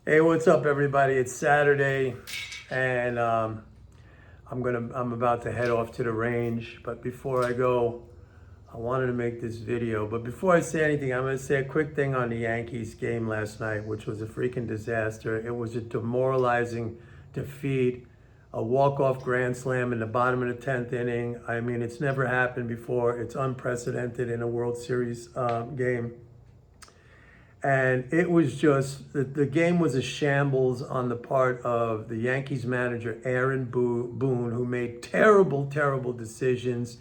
Hey, what's up, everybody? It's Saturday, and I'm about to head off to the range. But before I go, I wanted to make this video. But before I say anything, I'm going to say a quick thing on the Yankees game last night, which was a freaking disaster. It was a demoralizing defeat, a walk-off grand slam in the bottom of the 10th inning. I mean, it's never happened before. It's unprecedented in a World Series game. And it was just, the game was a shambles on the part of the Yankees manager, Aaron Boone, who made terrible, terrible decisions.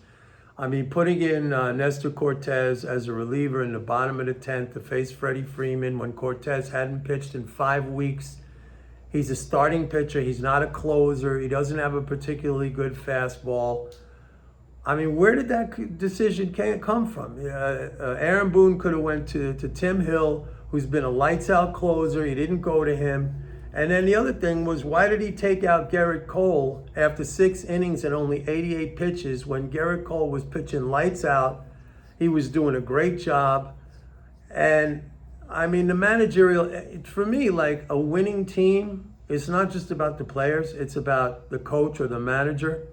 I mean, putting in Nestor Cortez as a reliever in the bottom of the 10th to face Freddie Freeman when Cortez hadn't pitched in 5 weeks. He's a starting pitcher. He's not a closer. He doesn't have a particularly good fastball. I mean, where did that decision come from? Aaron Boone could have went to Tim Hill, who's been a lights-out closer. He didn't go to him. And then the other thing was, why did he take out Gerrit Cole after 6 innings and only 88 pitches when Gerrit Cole was pitching lights out? He was doing a great job. And, I mean, the managerial, for me, like a winning team, it's not just about the players. It's about the coach or the manager.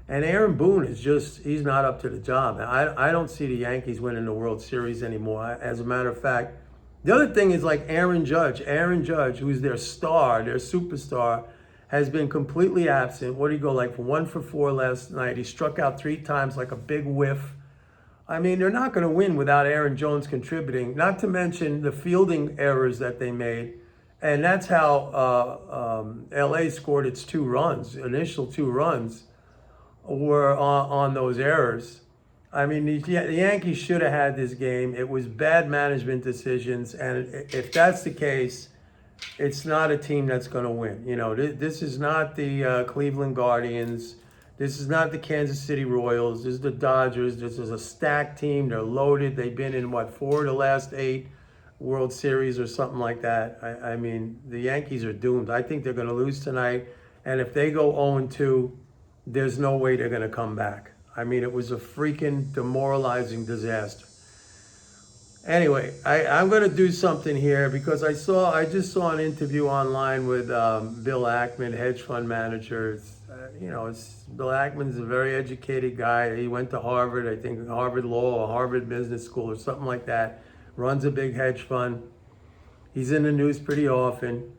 And Aaron Boone is just, he's not up to the job. I don't see the Yankees winning the World Series anymore. As a matter of fact, the other thing is like Aaron Judge, who's their star, their superstar, has been completely absent. What did he go like for 1 for 4 last night? He struck out 3 times like a big whiff. I mean, they're not going to win without Aaron Jones contributing, not to mention the fielding errors that they made. And that's how LA scored its 2 runs, initial 2 runs. Were on those errors. I mean, the Yankees should have had this game. It was bad management decisions, and if that's the case, it's not a team that's going to win. You know, this is not the Cleveland Guardians. This is not the Kansas City Royals. This is the Dodgers. This is a stacked team. They're loaded. They've been in, 4 of the last 8 World Series or something like that. I mean, the Yankees are doomed. I think they're going to lose tonight, and if they go 0-2, there's no way they're going to come back. I mean, it was a freaking demoralizing disaster. Anyway, I'm going to do something here because I just saw an interview online with Bill Ackman, hedge fund manager. Bill Ackman's a very educated guy. He went to Harvard, I think Harvard Law or Harvard Business School or something like that. Runs a big hedge fund. He's in the news pretty often.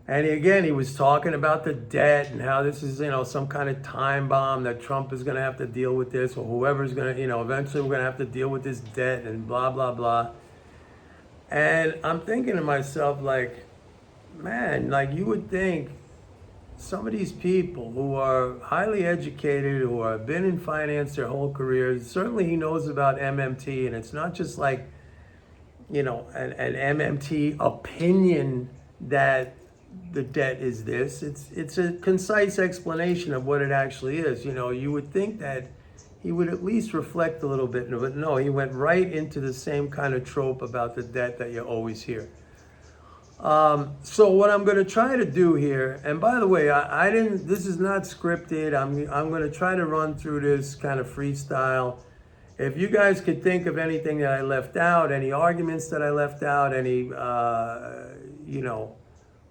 And he was talking about the debt and how this is, some kind of time bomb that Trump is going to have to deal with this, or whoever's going to, eventually we're going to have to deal with this debt and blah, blah, blah. And I'm thinking to myself, like, man, like you would think some of these people who are highly educated, who have been in finance their whole careers, certainly he knows about MMT, and it's not just like, an MMT opinion that the debt is this. It's a concise explanation of what it actually is. You would think that he would at least reflect a little bit, but no, he went right into the same kind of trope about the debt that you always hear. So what I'm going to try to do here, and by the way, I didn't. This is not scripted. I'm going to try to run through this kind of freestyle. If you guys could think of anything that I left out, any arguments that I left out, any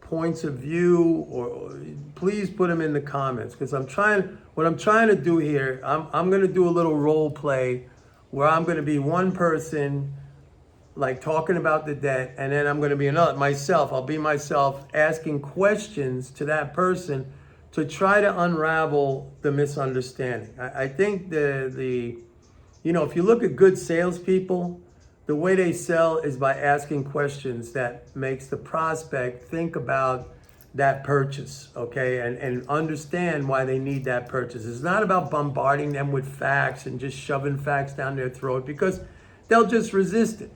points of view, or please put them in the comments, because what I'm trying to do here, I'm going to do a little role play where I'm going to be one person like talking about the debt, and then I'm going to be I'll be myself asking questions to that person to try to unravel the misunderstanding. I think if you look at good salespeople, the way they sell is by asking questions that makes the prospect think about that purchase, okay, and understand why they need that purchase. It's not about bombarding them with facts and just shoving facts down their throat, because they'll just resist it.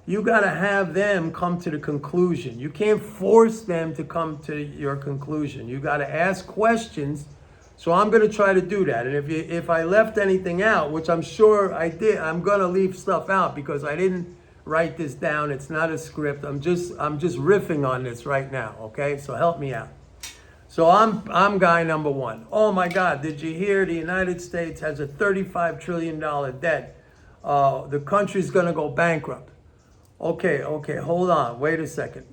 You got to have them come to the conclusion. You can't force them to come to your conclusion. You got to ask questions. So I'm going to try to do that. And if I left anything out, which I'm sure I did, I'm going to leave stuff out because I didn't write this down. It's not a script. I'm just riffing on this right now, okay? So help me out. So I'm guy number 1. Oh my God, did you hear the United States has a $35 trillion debt? The country's going to go bankrupt. Okay, hold on. Wait a second.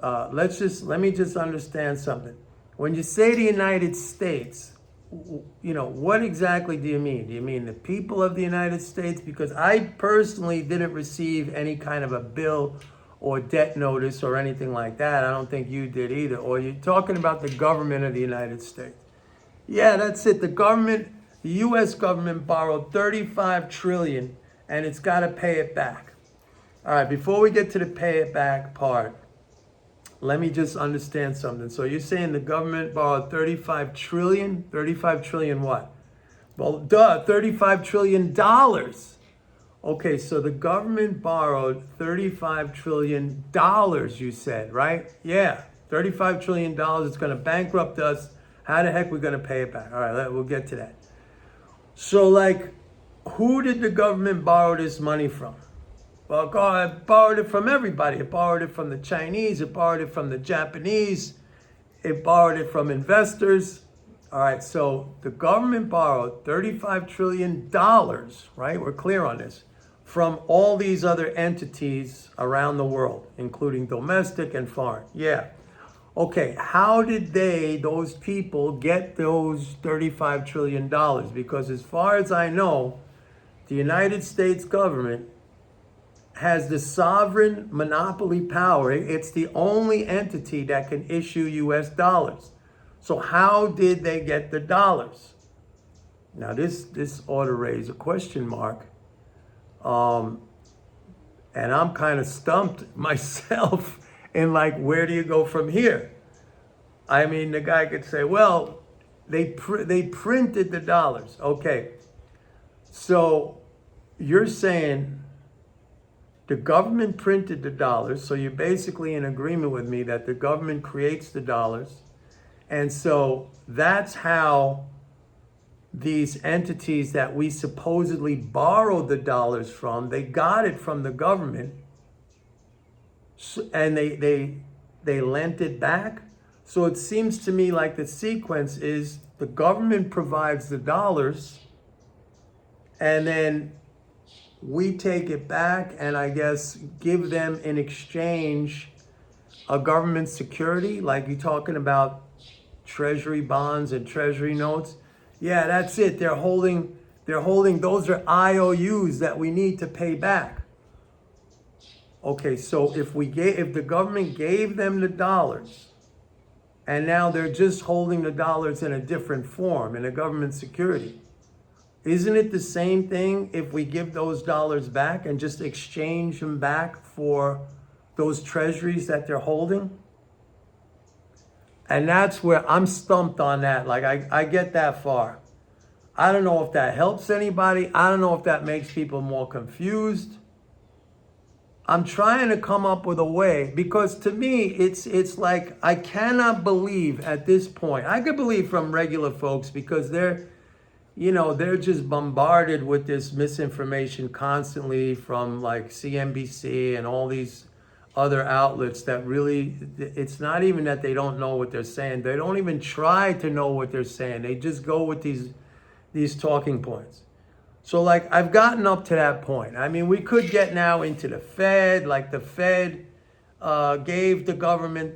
let me just understand something. When you say the United States, what exactly do you mean? Do you mean the people of the United States? Because I personally didn't receive any kind of a bill or debt notice or anything like that. I don't think you did either. Or you're talking about the government of the United States. Yeah, that's it. The U.S. government borrowed $35 trillion and it's got to pay it back. All right, before we get to the pay it back part, let me just understand something. So you're saying the government borrowed 35 trillion? 35 trillion what? Well, $35 trillion. Okay, so the government borrowed $35 trillion, you said, right? Yeah, $35 trillion. It's going to bankrupt us. How the heck are we going to pay it back? All right, we'll get to that. So, who did the government borrow this money from? Well, God, it borrowed it from everybody. It borrowed it from the Chinese. It borrowed it from the Japanese. It borrowed it from investors. All right, so the government borrowed $35 trillion, right? We're clear on this, from all these other entities around the world, including domestic and foreign. Yeah. Okay, how did those people, get those $35 trillion? Because as far as I know, the United States government has the sovereign monopoly power. It's the only entity that can issue US dollars. So how did they get the dollars? Now this ought to raise a question mark. And I'm kind of stumped myself in where do you go from here? I mean, the guy could say, well, they printed the dollars. Okay, so you're saying the government printed the dollars, so you're basically in agreement with me that the government creates the dollars. And so that's how these entities that we supposedly borrowed the dollars from, they got it from the government, and they lent it back. So it seems to me like the sequence is the government provides the dollars, and then we take it back and I guess give them in exchange a government security, like you're talking about treasury bonds and treasury notes. Yeah, that's it. They're holding, those are IOUs that we need to pay back. Okay, so if the government gave them the dollars and now they're just holding the dollars in a different form, in a government security, isn't it the same thing if we give those dollars back and just exchange them back for those treasuries that they're holding? And that's where I'm stumped on that. I get that far. I don't know if that helps anybody. I don't know if that makes people more confused. I'm trying to come up with a way, because to me, it's like I cannot believe at this point. I could believe from regular folks because they're just bombarded with this misinformation constantly from CNBC and all these other outlets that really, it's not even that they don't know what they're saying. They don't even try to know what they're saying. They just go with these talking points. So I've gotten up to that point. I mean, we could get now into the Fed, the Fed gave the government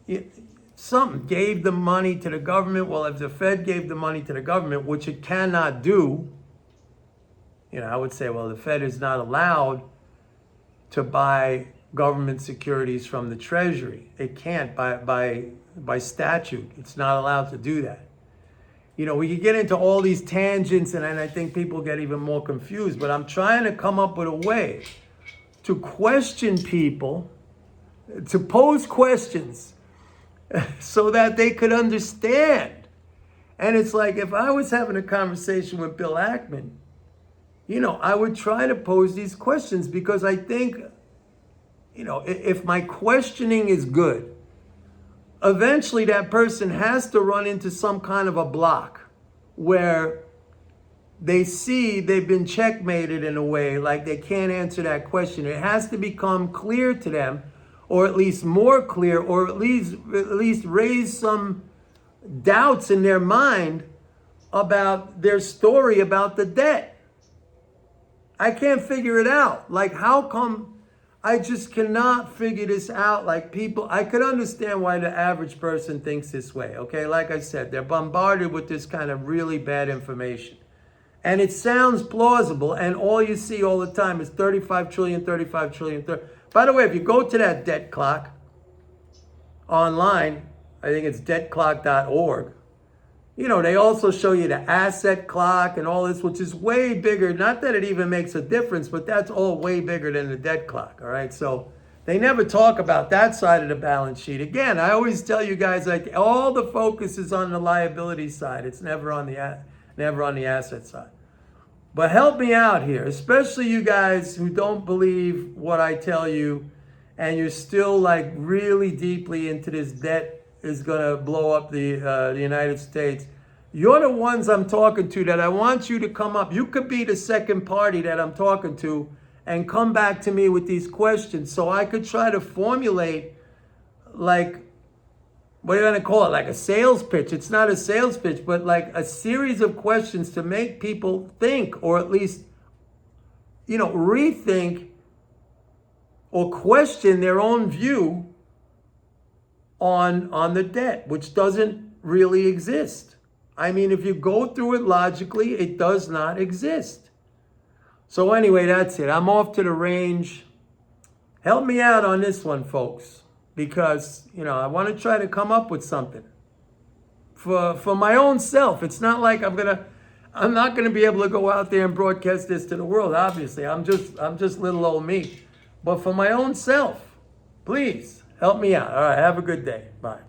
gave the money to the government. Well, if the Fed gave the money to the government, which it cannot do, I would say, well, the Fed is not allowed to buy government securities from the Treasury. It can't by statute. It's not allowed to do that. We could get into all these tangents, and I think people get even more confused, but I'm trying to come up with a way to question people, to pose questions so that they could understand. And it's like, if I was having a conversation with Bill Ackman, I would try to pose these questions, because I think, if my questioning is good, eventually that person has to run into some kind of a block where they see they've been checkmated in a way, like they can't answer that question. It has to become clear to them, or at least more clear, or at least raise some doubts in their mind about their story about the debt. I can't figure it out. How come I just cannot figure this out. Like people, I could understand why the average person thinks this way, okay? Like I said, they're bombarded with this kind of really bad information. And it sounds plausible, and all you see all the time is 35 trillion, 35 trillion. By the way, if you go to that debt clock online, I think it's debtclock.org, you know, they also show you the asset clock and all this, which is way bigger. Not that it even makes a difference, but that's all way bigger than the debt clock, all right? So they never talk about that side of the balance sheet. Again, I always tell you guys, like, all the focus is on the liability side. It's never on the asset side. But help me out here, especially you guys who don't believe what I tell you, and you're still like really deeply into this debt is going to blow up the United States. You're the ones I'm talking to that I want you to come up. You could be the second party that I'm talking to and come back to me with these questions so I could try to formulate, like, what are you going to call it? Like a sales pitch. It's not a sales pitch, but like a series of questions to make people think, or at least, you know, rethink or question their own view on the debt, which doesn't really exist. I mean, if you go through it logically, it does not exist. So anyway, that's it. I'm off to the range. Help me out on this one, folks, because, you know, I want to try to come up with something for my own self. It's not like I'm not gonna be able to go out there and broadcast this to the world. Obviously, I'm just little old me. But for my own self, please help me out. All right, have a good day. Bye.